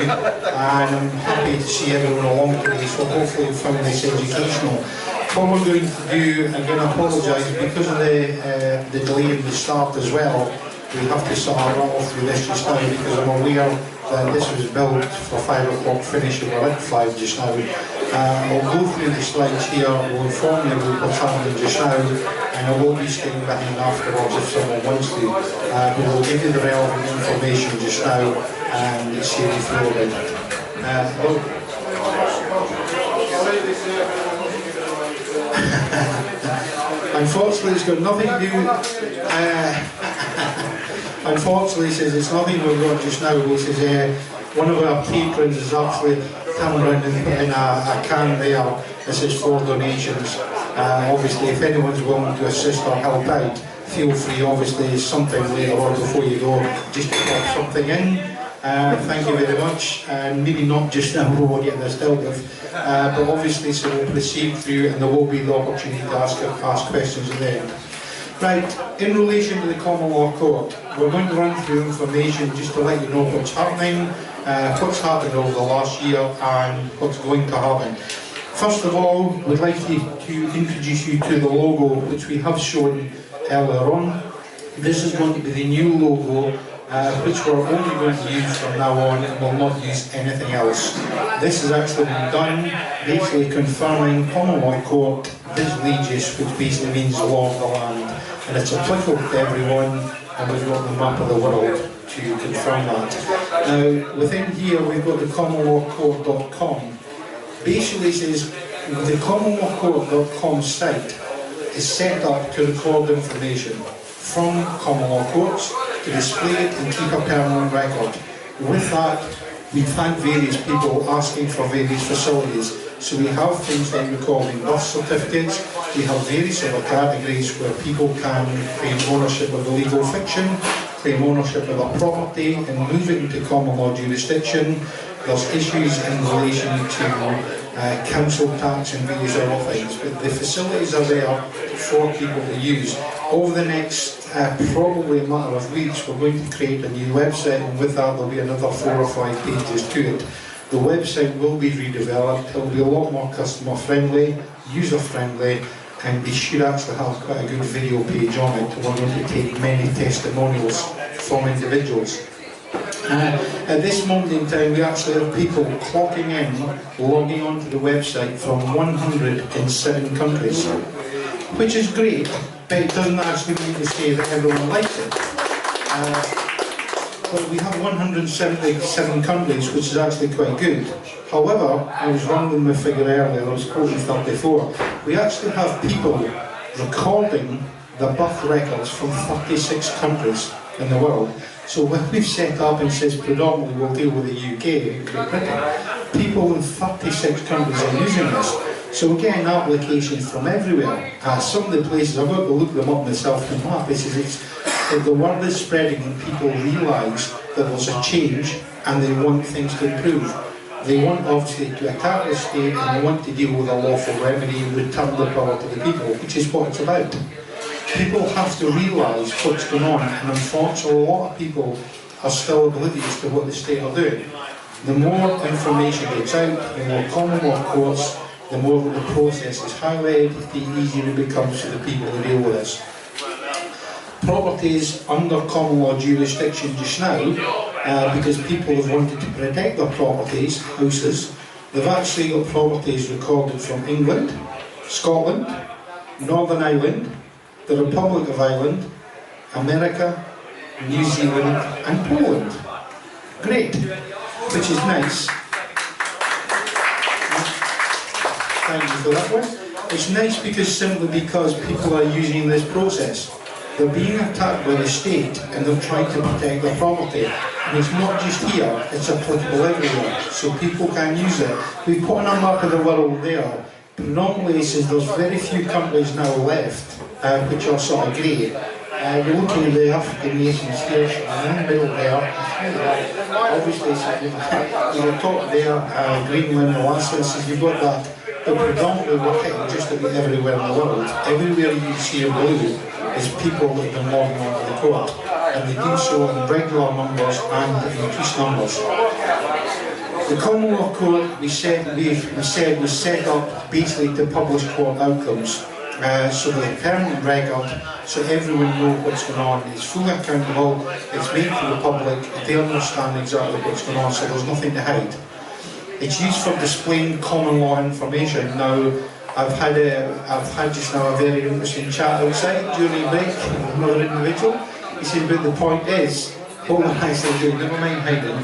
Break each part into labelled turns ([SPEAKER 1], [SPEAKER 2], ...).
[SPEAKER 1] and I'm happy to see everyone along today, so hopefully you found this educational. What we're going to do, again I apologise, because of the delay in the start as well, we have to sort of rattle through this just now because I'm aware that this was built for 5 o'clock finish and we're at 5 just now. I'll go through the slides here, we'll inform you about what's happening just now, and I will be staying behind afterwards if someone wants to. But we'll give you the relevant information just now and see how you feel about it. Unfortunately, it's got nothing to do. Unfortunately, he says it's nothing we've got just now. He says one of our patrons has actually come around and put in a can there. This is for donations. Obviously, if anyone's willing to assist or help out, feel free. Obviously, something later on before you go, just to pop something in. Thank you very much, and maybe not just now, we'll get this dealt with, but obviously so we'll proceed through and there will be the opportunity to ask questions at the end. Right, in relation to the Common Law Court, we're going to run through information just to let you know what's happening over the last year and what's going to happen. First of all, we'd like to introduce you to the logo which we have shown earlier on. This is going to be the new logo which we're only going to use from now on and will not use anything else. This has actually been done, basically confirming Common Law Court, Vis Legis, which basically means law of the land. And it's applicable to everyone, and we've got the map of the world to confirm that. Now, within here we've got the commonlawcourt.com. Basically says the commonlawcourt.com site is set up to record information from common law courts, to display it and keep a permanent record. With that, we've had various people asking for various facilities. So we have things like recording birth certificates, we have various other categories where people can claim ownership of a legal fiction, claim ownership of a property and move it into common law jurisdiction. There's issues in relation to council tax and various other things, but the facilities are there for people to use. Over the next probably a matter of weeks, we're going to create a new website, and with that there'll be another 4 or 5 pages to it. The website will be redeveloped, it'll be a lot more customer friendly, user friendly, and we should actually have quite a good video page on it. We're going to take many testimonials from individuals. At this moment in time, we actually have people clocking in, logging onto the website from 107 countries, which is great, but it doesn't actually mean to say that everyone likes it. But we have 177 countries, which is actually quite good. However, I was wrong with my figure earlier, I was quoting 34. We actually have people recording the birth records from 36 countries in the world. So when we've set up and says predominantly we'll deal with the UK and Great Britain, people in 36 countries are using this. So again, applications from everywhere. Some of the places, I've got to look them up myself to map, the word is spreading and people realise that there's a change and they want things to improve. They want obviously to attack the state and they want to deal with a lawful remedy and return the power to the people, which is what it's about. People have to realise what's going on, and unfortunately a lot of people are still oblivious to what the state are doing. The more information gets out, the more common law courts, the more the process is highlighted, the easier it becomes for the people to deal with this. Properties under common law jurisdiction just now, because people have wanted to protect their properties, houses, they've actually got properties recorded from England, Scotland, Northern Ireland, the Republic of Ireland, America, New Zealand and Poland. Great, which is nice. Thank you for that one. It's nice simply because people are using this process. They're being attacked by the state and they're trying to protect their property. And it's not just here, it's applicable everywhere. So people can use it. We've put on a map of the world there. Predominantly, since there's very few countries now left, which are sort of grey. You're looking at the African nations here, in the middle there. Obviously, you know, top there, Greenland, Alaska, you've got that. But predominantly, we're hitting just about everywhere in the world. Everywhere you see in blue is people that have been logging onto the court, and they do so in regular numbers and increased numbers. The Common Law Court, we said was set up basically to publish court outcomes. So there's a permanent record, so everyone knows what's going on. It's fully accountable, it's made for the public, they understand exactly what's going on, so there's nothing to hide. It's used for displaying common law information. Now, I've had just now a very interesting chat outside during a break with another individual. He said, but the point is, what I said, never mind hiding.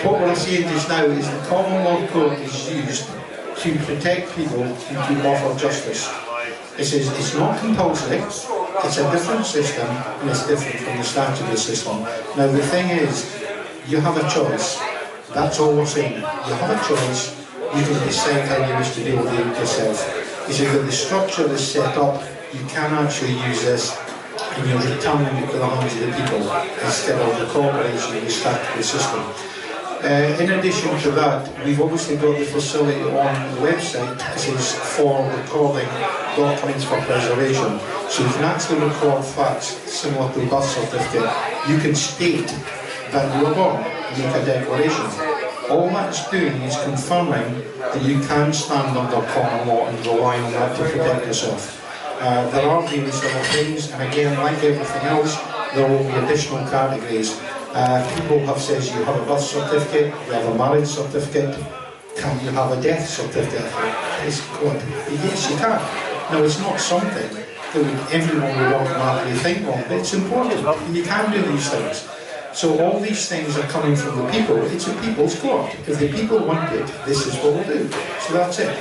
[SPEAKER 1] What we're saying just now is the Common Law Court is used to protect people and to offer justice. It says it's not compulsory, it's a different system, and it's different from the statutory system. Now the thing is, you have a choice. That's all we're saying. You have a choice, you can decide how you wish to deal with it yourself. He says that the structure is set up, you can actually use this, and you're returning it to the hands of the people instead of the corporation and the statutory system. In addition to that, we've obviously got the facility on the website. This is for recording documents for preservation. So you can actually record facts similar to a birth certificate. You can state that you were born, make a declaration. All that's doing is confirming that you can stand under common law and rely on that to protect yourself. There are various other things, and again, like everything else, there will be additional categories. People have said you have a birth certificate, you have a marriage certificate, can you have a death certificate? Yes, you can. Now it's not something that everyone would automatically think of, but it's important. You can do these things. So all these things are coming from the people. It's a people's court. If the people want it, this is what we'll do. So that's it.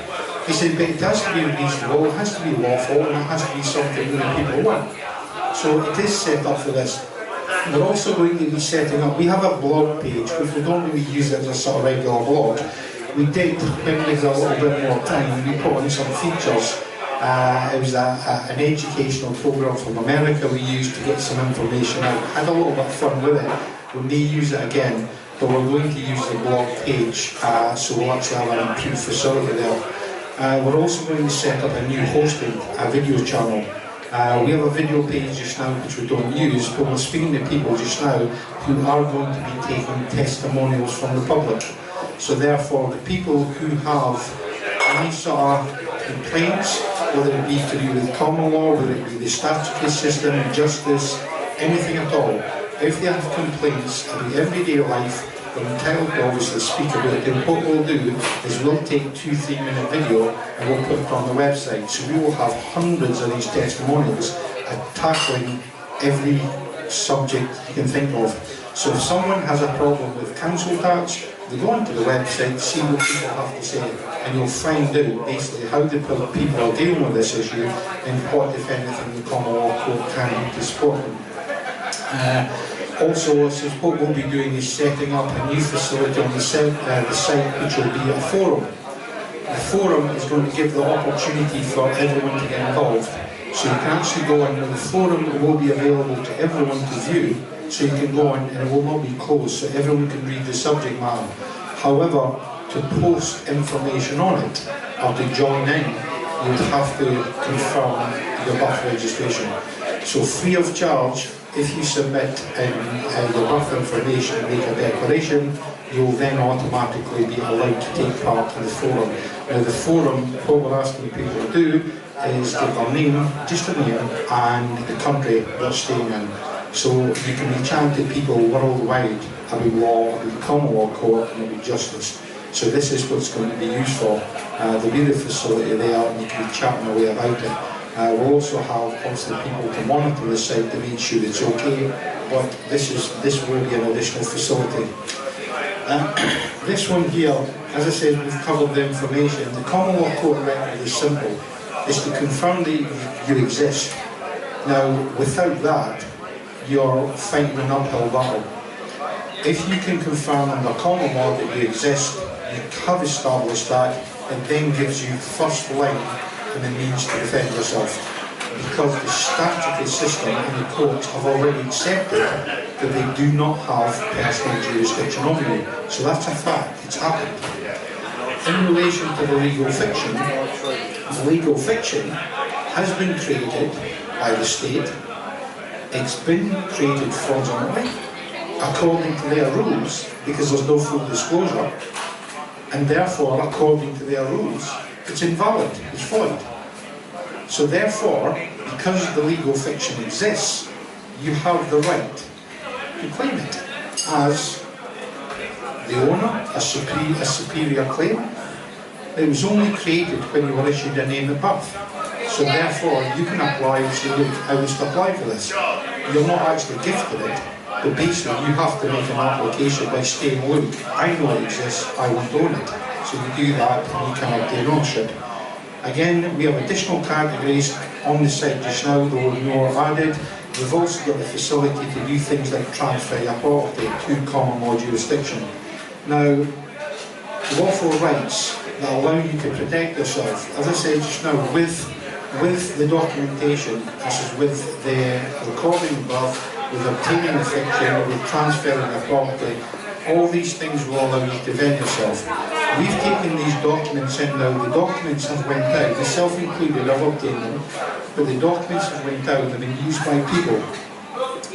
[SPEAKER 1] He said, but it has to be reasonable, it has to be lawful, and it has to be something that the people want. So it is set up for this. We're also going to be setting up, we have a blog page, which we don't really use it as a sort of regular blog. We did, when we had a little bit more time, we put in some features. It was an educational program from America we used to get some information out. Had a little bit of fun with it. We may use it again, but we're going to use the blog page, so we'll actually have an improved facility there. We're also going to set up a new hosting, a video channel. We have a video page just now which we don't use, but we're speaking to people just now who are going to be taking testimonials from the public. So therefore, the people who have any sort of complaints, whether it be to do with common law, whether it be the statutory system, justice, anything at all, if they have complaints about everyday life, they're entitled to obviously speak about it. And what we'll do is we'll take 2-3 minute video and we'll put it on the website. So we will have hundreds of these testimonials tackling every subject you can think of. So if someone has a problem with council tax, they go onto the website, see what people have to say, and you'll find out basically how the people are dealing with this issue and what, if anything, the Common Law Court can do to support them. Also, what we'll be doing is setting up a new facility on the site which will be a forum. The forum is going to give the opportunity for everyone to get involved. So you can actually go in, and the forum will be available to everyone to view, so you can go in and it will not be closed, so everyone can read the subject matter. However, to post information on it, or to join in, you would have to confirm your birth registration. So free of charge, if you submit your birth information and make a declaration, you'll then automatically be allowed to take part in the forum. Now the forum, what we're asking people to do is give their name, just a name, and the country they're staying in. So you can be chatting to people worldwide about law, about the Common Law Court, and about justice. So this is what's going to be used for. There'll be the facility there, and you can be chatting away about it. We'll also have obviously people to monitor the site to make sure it's okay, but this will be an additional facility. This one here, as I said, we've covered the information. The Common Law Court record is simple. It's to confirm that you exist. Now, without that, you're fighting an uphill battle. If you can confirm under common law that you exist, you have established that, it then gives you first line and the means to defend yourself. Because the statutory system and the courts have already accepted that they do not have personal jurisdiction over you. So that's a fact, it's happened. In relation to the legal fiction has been created by the state. It's been created fraudulently, according to their rules, because there's no full disclosure, and therefore, according to their rules, it's invalid, it's void. So therefore, because the legal fiction exists, you have the right to claim it as the owner, a superior claim. It was only created when you were issued a name at birth. So therefore, you can apply and say, look, I wish to apply for this. You're not actually gifted it, but basically you have to make an application by saying, look, I know it exists, I want to own it. So you do that and you can obtain ownership. Again, we have additional categories on the site just now, though more added. We've also got the facility to do things like transfer your property to common law jurisdiction. Now, lawful rights that allow you to protect yourself, as I said just now, with the documentation, this is with the recording of birth, with obtaining the fiction, with transferring your property, all these things will allow you to defend yourself. We've taken these documents in now, the documents have went out, myself included, I've obtained them, but the documents have went out, they've been used by people.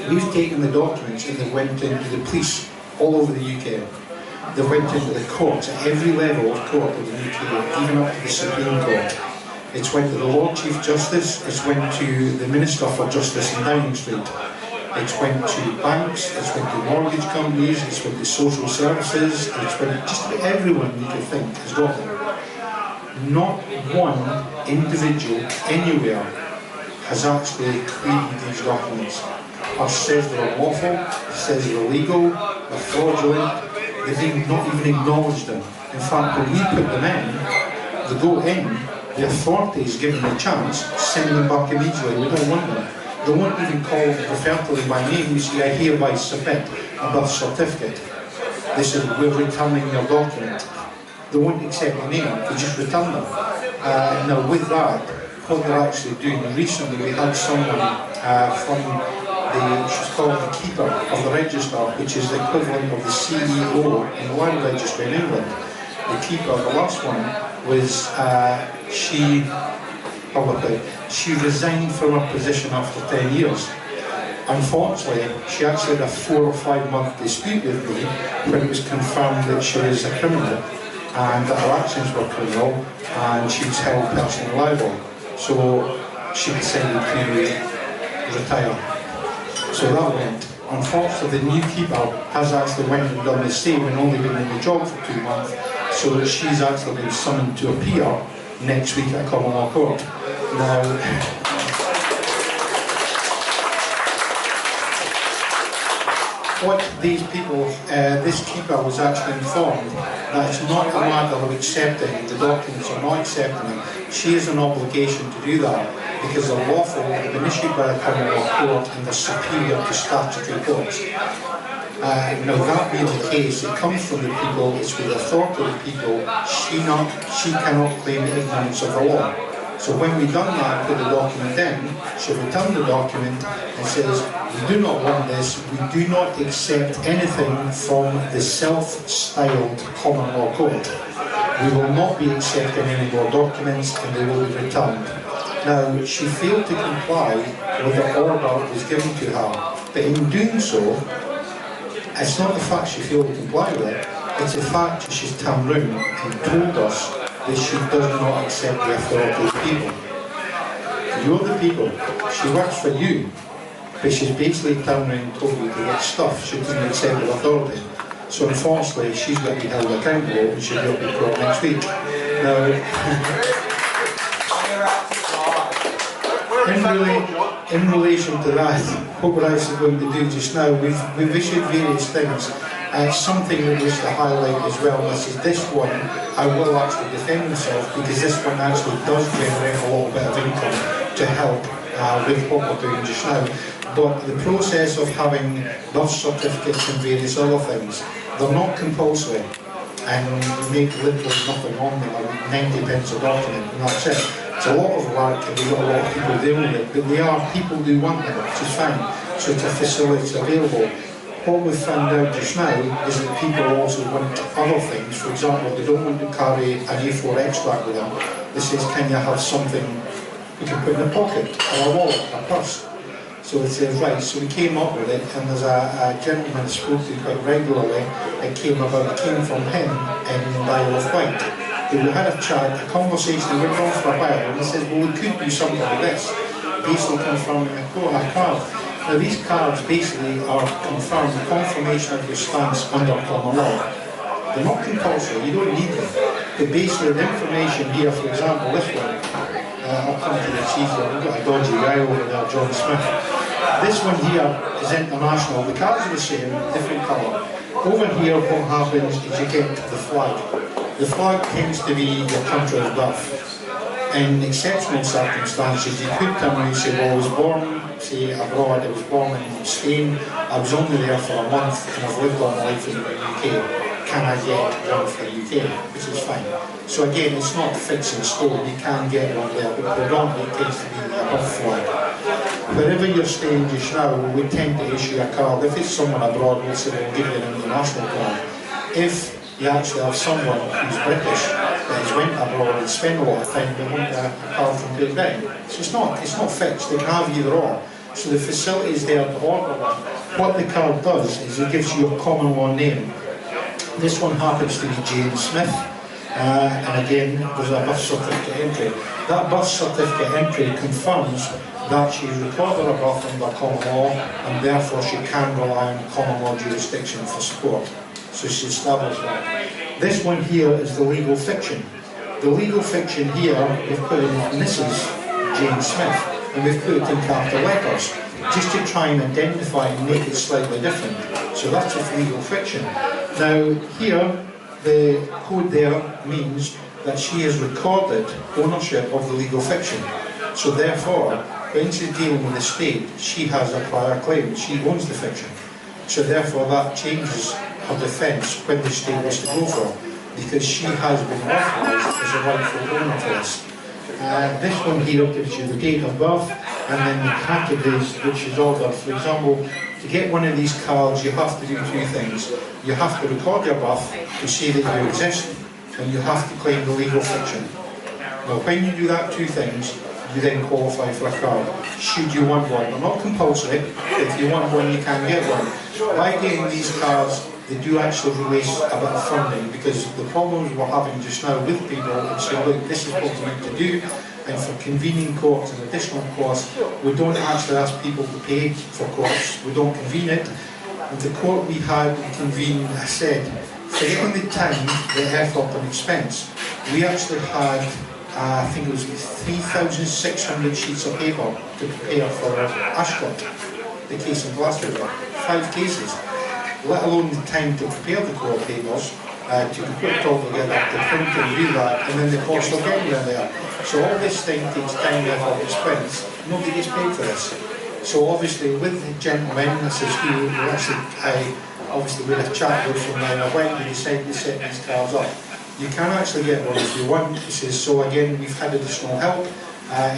[SPEAKER 1] We've taken the documents and they went into the police all over the UK. They went into the courts, at every level of court in the UK, even up to the Supreme Court. It's went to the Lord Chief Justice, it's went to the Minister for Justice in Downing Street. It's went to banks, it's went to mortgage companies, it's went to social services, it's went to just about everyone you could think has got them. Not one individual anywhere has actually created these documents. Or says they're unlawful, says they're illegal, they're fraudulent, they've not even acknowledged them. In fact, when we put them in, they go in, the authorities give them a chance, send them back immediately, we don't want them. They won't even call, refer to them by name. You see, I hereby submit a birth certificate. They say, we're returning your document. They won't accept the name, they just return them. Now with that, what they're actually doing, recently we had someone from she's called the keeper of the register, which is the equivalent of the CEO in the land registry in England. The keeper, the last one, was, she resigned from her position after 10 years. Unfortunately, she actually had a 4 or 5 month dispute with me when it was confirmed that she was a criminal and that her actions were criminal and she was held personally liable. So she decided to retire. So that went. Unfortunately, the new keeper has actually went and done the same and only been in the job for 2 months, so that she's actually been summoned to appear next week at Common Law Court. Now, what these people, this keeper was actually informed that it's not a matter of accepting the documents or not accepting them. She has an obligation to do that because they're lawful, they've been issued by the Common Law Court and they're superior to statutory courts. Now that being the case, it comes from the people, it's with the authority of the people, she cannot claim ignorance of the law. So when we done that, put the document in, she returned the document and says, we do not want this, we do not accept anything from the self-styled Common Law Court. We will not be accepting any more documents and they will be returned. Now, she failed to comply with the order that was given to her, but in doing so, it's not the fact she failed to comply with it, it's the fact that she's turned round and told us that she does not accept the authority of the people. You're the people, she works for you, but she's basically turned around and told you to get stuff she doesn't accept the authority. So unfortunately, she's going to be held accountable and she'll be up in court next week. Now, in relation to that, what we're actually going to do just now, we've issued various things. Something that was to highlight as well, this one, I will actually defend myself because this one actually does generate a little bit of income to help with what we're doing just now. But the process of having birth certificates and various other things, they're not compulsory and you make literally nothing on them, like 90 pence a document and that's it. It's a lot of work and we've got a lot of people dealing with it, but people do want them, which is fine. So it's a facility available. What we've found out just now is that people also want other things. For example, they don't want to carry an A4 extract with them. They say, can you have something you can put in a pocket, or a wallet, a purse? So So it says, right, so we came up with it, and there's a gentleman I spoke to quite regularly. It came from him in Isle of Wight. We had a chat, a conversation, we went on for a while, and he says, well, we could do something like this. Basically confirming a card. Now these cards basically are confirmation of your stance under common law. They're not compulsory, you don't need them. But basically the information here, for example, this one, I'll come to this easier, we've got a dodgy guy over there, John Smith. This one here is international, the cards are the same, different colour. Over here what happens is you get the flag. The flag tends to be your country of birth. In exceptional circumstances, you could come and say, well, I was born, say, abroad, I was born in Spain, I was only there for a month and I've lived all my life in the UK. Can I get one for the UK? Which is fine. So again, it's not fixed in stone, you can get one there, but predominantly it tends to be a birth flag. Wherever you're staying just now, we tend to issue a card. If it's someone abroad, we'll say we'll give you an international card. If you actually have someone who's British that has went abroad and spent a lot of time, they want a card from Great Britain. So it's not fixed, they can have either or. So the facility is there to order one. What the card does is it gives you a common law name. This one happens to be Jane Smith, and again there's a birth certificate entry. That birth certificate entry confirms that she's recorded her birth under common law and therefore she can rely on common law jurisdiction for support. So she established that. This one here is the legal fiction. The legal fiction here, we've put in Mrs. Jane Smith, and we've put it in capital letters, just to try and identify and make it slightly different. So that's just legal fiction. Now here, the code there means that she has recorded ownership of the legal fiction. So therefore, when she's dealing with the state, she has a prior claim, she owns the fiction. So therefore that changes her defence when the state was to go for, because she has been authorised as a rightful owner for this. This one here gives you the date of birth and then the categories which is ordered. For example, to get one of these cards you have to do two things. You have to record your birth to say that you exist, and you have to claim the legal fiction. Now when you do that two things, you then qualify for a card, should you want one. They're not compulsory, if you want one you can get one. By getting these cards, they do actually release a bit of funding, because the problems we're having just now with people and say, look, this is what we need to do, and for convening courts and additional costs, we don't actually ask people to pay for courts, we don't convene it. And the court we had convened, I said, forgetting the time, the effort and expense, we actually had I think it was 3,600 sheets of paper to prepare for Ashcott, the case in Glasgow, 5 cases, let alone the time to prepare the court papers, to put it all together, to print and do that, and then the cost of getting them there. So all this thing takes time, effort, expense, nobody gets paid for this. So obviously with the gentleman, this is who obviously we had a chat with from when we decided to set these cards up. You can actually get one if you want. He says, so again, we've had additional help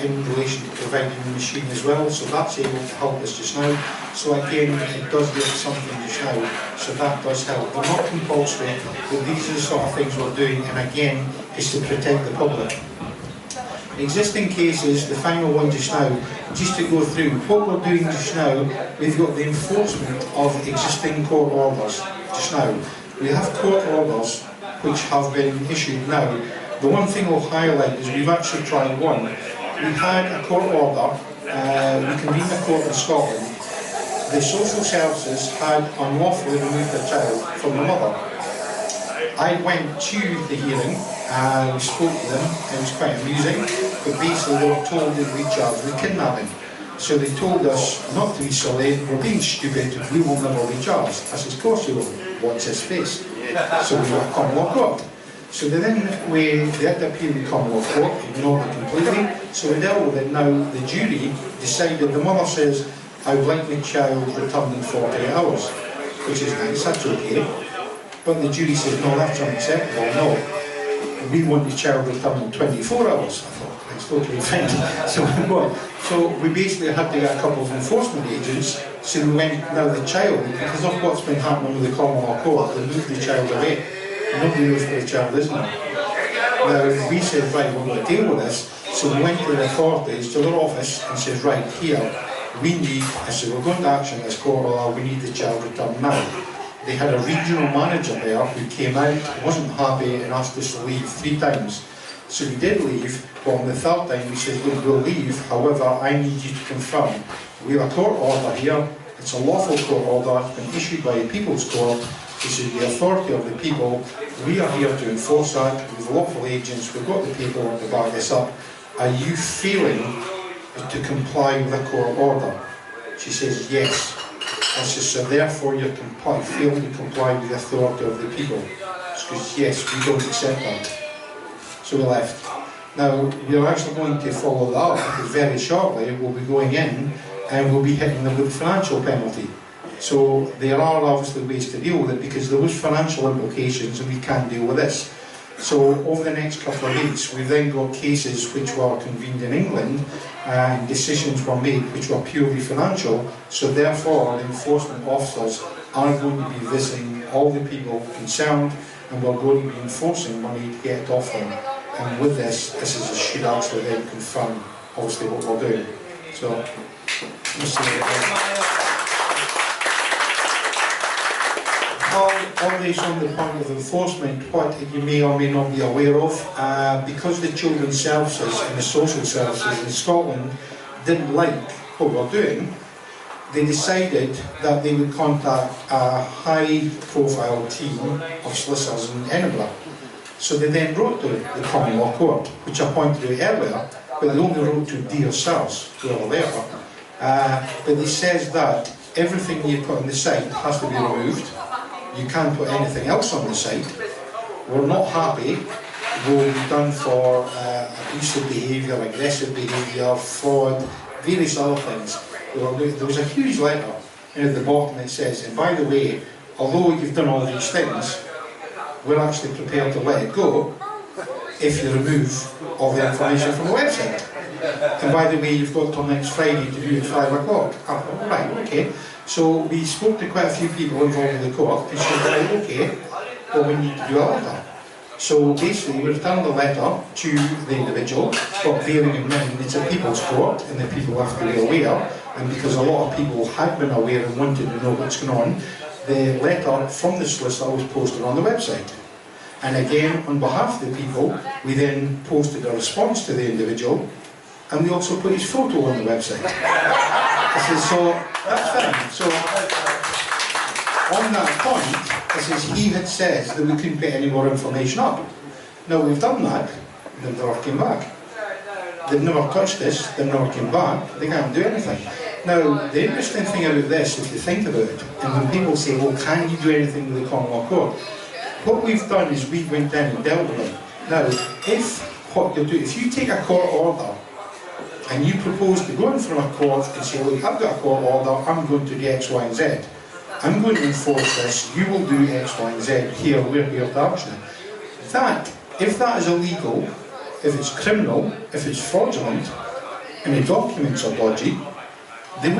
[SPEAKER 1] in relation to providing the machine as well, so that's able to help us just now. So again, it does get something just now, so that does help. They're not compulsory, but these are the sort of things we're doing, and again, is to protect the public. Existing cases, the final one just now, just to go through, what we're doing just now, we've got the enforcement of existing court orders just now. We have court orders which have been issued now. The one thing we'll highlight is we've actually tried one. We had a court order, we convened a court in Scotland. The social services had unlawfully removed a child from the mother. I went to the hearing, we spoke to them, it was quite amusing, but basically they were told they'd be charged with kidnapping. So they told us not to be silly, we're being stupid, we will never be charged. I said, of course you will, watch this space. So we got a Common Law Court. So they had to appeal in Common Law Court, ignored it completely, so we dealt with it. Now the jury decided, the mother says, I would like my child returned in 48 hours, which is nice, that's okay. But the jury says, no, that's unacceptable, no. We want the child returned in 24 hours. I thought, it's totally fine. So we basically had to get a couple of enforcement agents, so we went, now the child, because of what's been happening with the Common Law Court, they moved the child away. Nobody knows where the child is now. Now we said, right, we're going to deal with this, so we went to the authorities, to their office, and said, right, here, we need, I said, we're going to action this court order, we need the child returned now. They had a regional manager there who came out, wasn't happy and asked us to leave 3 times. So we did leave, but on the 3rd time we said, look, we'll leave, however, I need you to confirm. We have a court order here, it's a lawful court order, it's been issued by a People's Court, this is the authority of the people, we are here to enforce that, we've lawful agents, we've got the paperwork to back this up. Are you failing to comply with a court order? She says, yes. I says, so therefore you're failing to comply with the authority of the people. She goes, yes, we don't accept that. So we left. Now, we're actually going to follow that up because very shortly we'll be going in and we'll be hitting them with a financial penalty. So there are obviously ways to deal with it because there was financial implications and we can deal with this. So over the next couple of weeks we've then got cases which were convened in England and decisions were made which were purely financial, so therefore the enforcement officers are going to be visiting all the people concerned and we're going to be enforcing money to get it off them. And with this should actually then confirm obviously what we're doing. So, always on the point of enforcement, what you may or may not be aware of, because the children's services and the social services in Scotland didn't like what we're doing, they decided that they would contact a high-profile team of solicitors in Edinburgh. So they then wrote to the Common Law Court, which I pointed out earlier, but they only wrote to Dear Sirs, who are there. But it says that everything you put on the site has to be removed. You can't put anything else on the site. We're not happy. We'll be done for abusive behaviour, aggressive behaviour, fraud, various other things. There was a huge letter at the bottom that says, and by the way, although you've done all these things, we're actually prepared to let it go if you remove all the information from the website. And by the way, you've got till next Friday to do it at 5 o'clock. Oh, right, okay. So we spoke to quite a few people involved in the court and said, right, okay, well we need to do a letter. So basically we returned the letter to the individual, but bearing in mind it's a people's court and the people have to be aware, and because a lot of people had been aware and wanted to know what's going on, the letter from the solicitor was posted on the website. And again, on behalf of the people, we then posted a response to the individual, and we also put his photo on the website. I said, so that's fine. So on that point, I says, he had said that we couldn't put any more information up. Now we've done that, they've never came back. They've never touched this, they've never came back, they can't do anything. Now, the interesting thing about this, if you think about it, and when people say, well, can you do anything with the Common Law Court? What we've done is we went down and dealt with it. Now, if you take a court order and you propose to go in front of a court and say, look, I've got a court order, I'm going to do X, Y, and Z. I'm going to enforce this, you will do X, Y, and Z, here, we're here to action it. That, if that is illegal, if it's criminal, if it's fraudulent, and the documents are dodgy, they